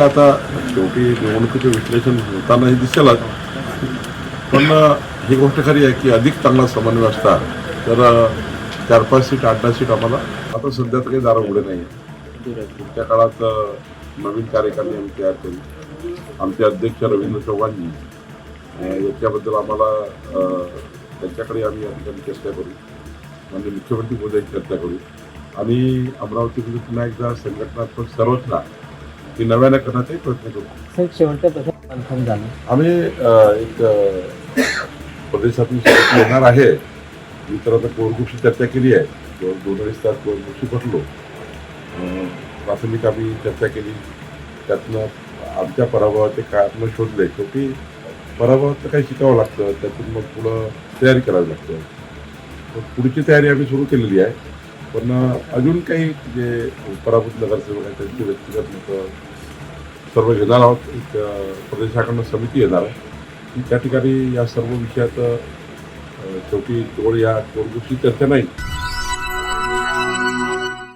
काय आता शेवटी निवडणुकीचं विश्लेषण होताना हे दिसेलच, पण ही गोष्ट खरी आहे की अधिक चांगला समन्वय असता तर 4-5 सीट 8-10 सीट आम्हाला आता सध्या तर काही दारं उघडे नाही आहे. पुढच्या काळात नवीन कार्यकारिणी आम्ही तयार करू. आमचे अध्यक्ष रवींद्र चव्हाणजी याच्याबद्दल आम्हाला त्यांच्याकडे आम्ही या ठिकाणी चर्चा करू, म्हणजे मुख्यमंत्री मोदयांची चर्चा करू आणि अमरावतीमध्ये पुन्हा एकदा संघटनात्मक संरचना ही नव्यानं करण्याचाही प्रयत्न करू. साहेब, शेवटचा प्रश्न कन्फर्म झाला. आम्ही एक प्रदेशातून समिती येणार आहे. मी तर आता कोरगुशी चर्चा केली आहे, 2-2.5 तास कोरगुशी बसलो. प्राथमिक आम्ही चर्चा केली, त्यातनं आमच्या पराभवाचे कारण शोधले. शेवटी पराभवाचं काही शिकावं लागतं, त्यातून मग पुढं तयारी करावी लागते. पुढची तयारी आम्ही सुरू केलेली आहे, पण अजून काही जे पराभूत नगरसेवक आहेत त्यांची व्यक्तिगत मतं सर्व घेणार आहोत. एक प्रदेशाकडनं समिती येणार आहे की त्या ठिकाणी या सर्व विषयात शेवटी केवळ या कोरगुशी चर्चा नाही.